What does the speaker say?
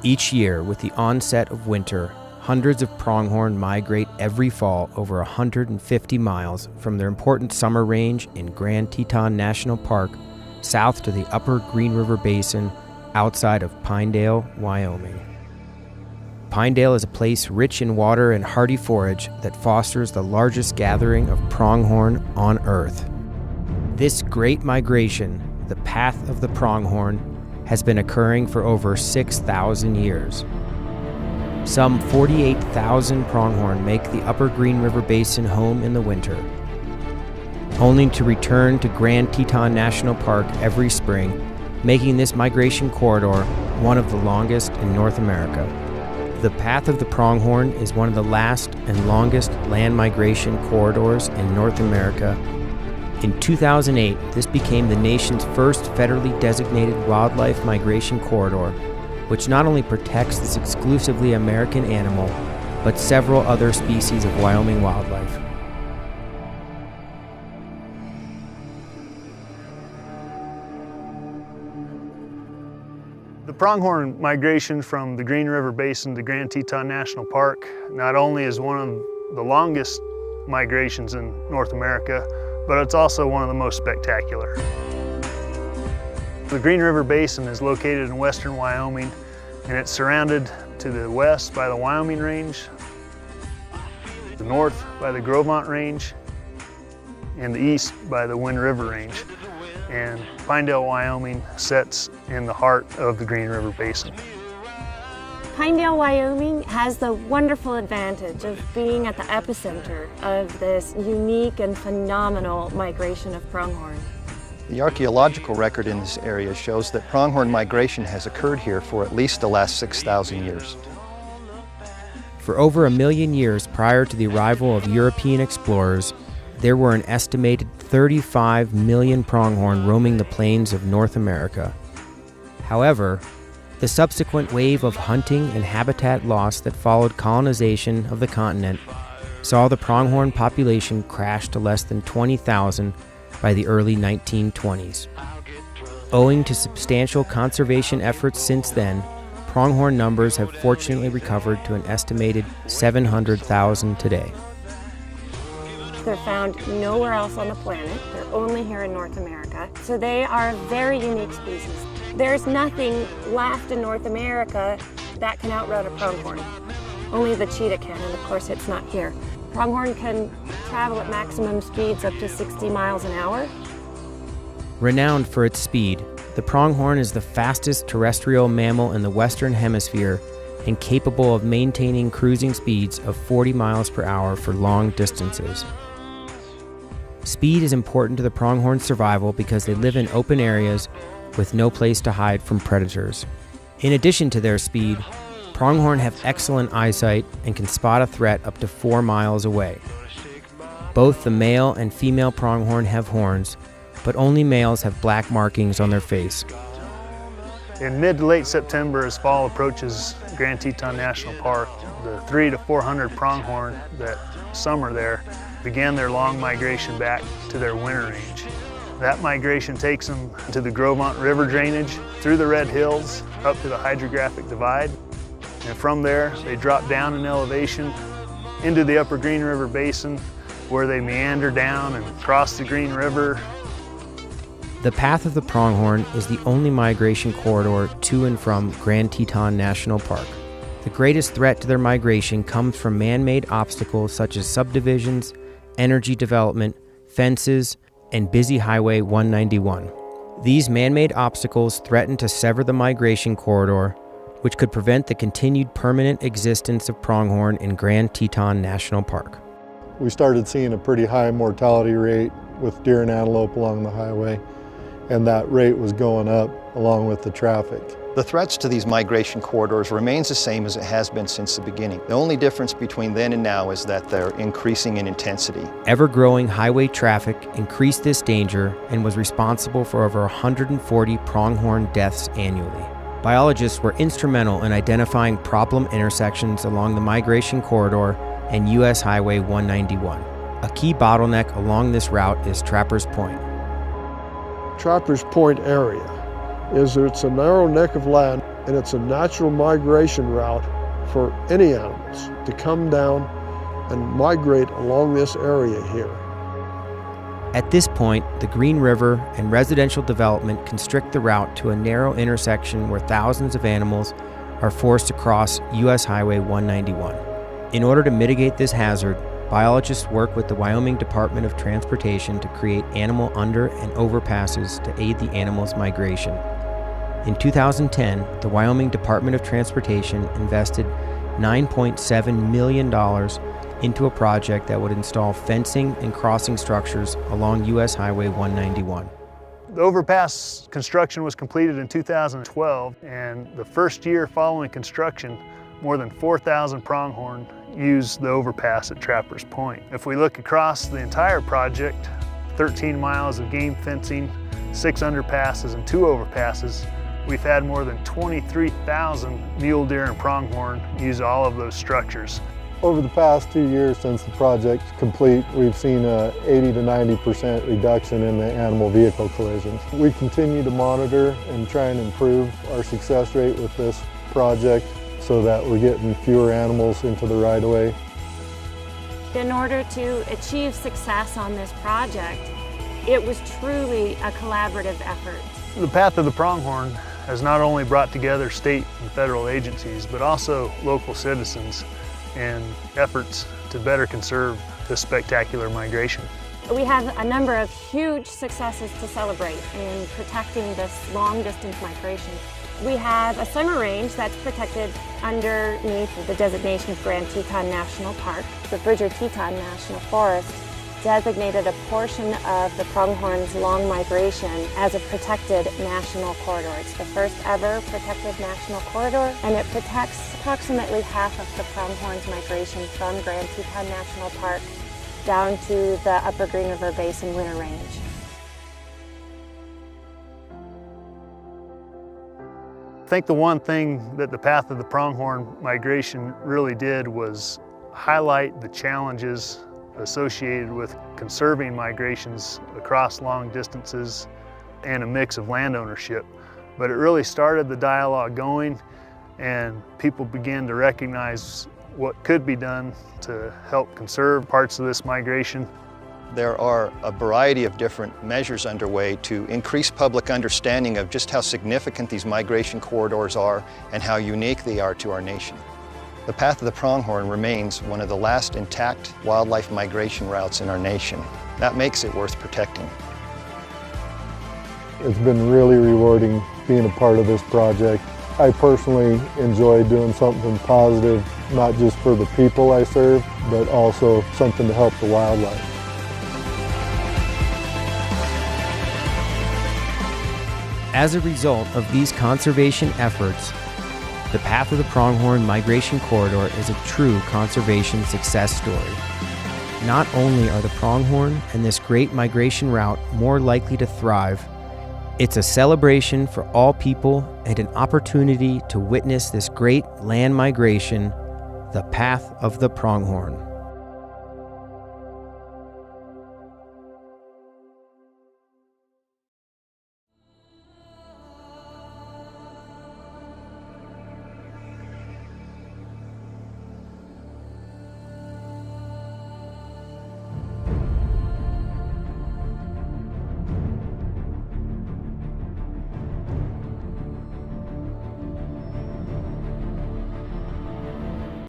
Each year, with the onset of winter, hundreds of pronghorn migrate every fall over 150 miles from their important summer range in Grand Teton National Park south to the upper Green River Basin outside of Pinedale, Wyoming. Pinedale is a place rich in water and hardy forage that fosters the largest gathering of pronghorn on Earth. This great migration, the path of the pronghorn, has been occurring for over 6,000 years. Some 48,000 pronghorn make the upper Green River Basin home in the winter, only to return to Grand Teton National Park every spring, making this migration corridor one of the longest in North America. The path of the pronghorn is one of the last and longest land migration corridors in North America. In 2008, this became the nation's first federally designated wildlife migration corridor, which not only protects this exclusively American animal, but several other species of Wyoming wildlife. The pronghorn migration from the Green River Basin to Grand Teton National Park not only is one of the longest migrations in North America, but it's also one of the most spectacular. The Green River Basin is located in western Wyoming, and it's surrounded to the west by the Wyoming Range, the north by the Grovant Range, and the east by the Wind River Range. And Pinedale, Wyoming sits in the heart of the Green River Basin. Pinedale, Wyoming has the wonderful advantage of being at the epicenter of this unique and phenomenal migration of pronghorn. The archaeological record in this area shows that pronghorn migration has occurred here for at least the last 6,000 years. For over 1 million years prior to the arrival of European explorers, there were an estimated 35 million pronghorn roaming the plains of North America. However, the subsequent wave of hunting and habitat loss that followed colonization of the continent saw the pronghorn population crash to less than 20,000 by the early 1920s. Owing to substantial conservation efforts since then, pronghorn numbers have fortunately recovered to an estimated 700,000 today. They're found nowhere else on the planet. They're only here in North America. So they are a very unique species. There's nothing left in North America that can outrun a pronghorn. Only the cheetah can, and of course it's not here. Pronghorn can travel at maximum speeds up to 60 miles an hour. Renowned for its speed, the pronghorn is the fastest terrestrial mammal in the Western Hemisphere and capable of maintaining cruising speeds of 40 miles per hour for long distances. Speed is important to the pronghorn's survival because they live in open areas with no place to hide from predators. In addition to their speed, pronghorn have excellent eyesight and can spot a threat up to 4 miles away. Both the male and female pronghorn have horns, but only males have black markings on their face. In mid to late September, as fall approaches Grand Teton National Park, the 300 to 400 pronghorn that summer there began their long migration back to their winter range. That migration takes them to the Grovant River drainage, through the Red Hills, up to the hydrographic divide. And from there, they drop down in elevation into the upper Green River Basin, where they meander down and cross the Green River. The path of the pronghorn is the only migration corridor to and from Grand Teton National Park. The greatest threat to their migration comes from man-made obstacles such as subdivisions, energy development, fences, and busy Highway 191. These man-made obstacles threaten to sever the migration corridor, which could prevent the continued permanent existence of pronghorn in Grand Teton National Park. We started seeing a pretty high mortality rate with deer and antelope along the highway, and that rate was going up along with the traffic. The threats to these migration corridors remains the same as it has been since the beginning. The only difference between then and now is that they're increasing in intensity. Ever-growing highway traffic increased this danger and was responsible for over 140 pronghorn deaths annually. Biologists were instrumental in identifying problem intersections along the migration corridor and U.S. Highway 191. A key bottleneck along this route is Trappers Point. Trappers Point area it's a narrow neck of land. and it's a natural migration route for any animals to come down and migrate along this area here. At this point, the Green River and residential development constrict the route to a narrow intersection where thousands of animals are forced to cross U.S. Highway 191. In order to mitigate this hazard, biologists work with the Wyoming Department of Transportation to create animal under and overpasses to aid the animals' migration. In 2010, the Wyoming Department of Transportation invested $9.7 million into a project that would install fencing and crossing structures along U.S. Highway 191. The overpass construction was completed in 2012, and the first year following construction, more than 4,000 pronghorn used the overpass at Trapper's Point. If we look across the entire project, 13 miles of game fencing, 6 underpasses and 2 overpasses, we've had more than 23,000 mule deer and pronghorn use all of those structures. Over the past 2 years since the project's complete, we've seen a 80 to 90% reduction in the animal vehicle collisions. We continue to monitor and try and improve our success rate with this project so that we're getting fewer animals into the right-of-way. In order to achieve success on this project, it was truly a collaborative effort. The Path of the Pronghorn has not only brought together state and federal agencies, but also local citizens in efforts to better conserve this spectacular migration. We have a number of huge successes to celebrate in protecting this long-distance migration. We have a summer range that's protected underneath the designation of Grand Teton National Park. The Bridger-Teton National Forest designated a portion of the pronghorn's long migration as a protected national corridor. It's the first ever protected national corridor, and it protects approximately half of the pronghorn's migration from Grand Teton National Park down to the Upper Green River Basin Winter Range. I think the one thing that the Path of the Pronghorn migration really did was highlight the challenges associated with conserving migrations across long distances and a mix of land ownership. But it really started the dialogue going, and people began to recognize what could be done to help conserve parts of this migration. There are a variety of different measures underway to increase public understanding of just how significant these migration corridors are and how unique they are to our nation. The Path of the Pronghorn remains one of the last intact wildlife migration routes in our nation. That makes it worth protecting. It's been really rewarding being a part of this project. I personally enjoy doing something positive, not just for the people I serve, but also something to help the wildlife. As a result of these conservation efforts, the Path of the Pronghorn Migration Corridor is a true conservation success story. Not only are the pronghorn and this great migration route more likely to thrive, it's a celebration for all people and an opportunity to witness this great land migration, the Path of the Pronghorn.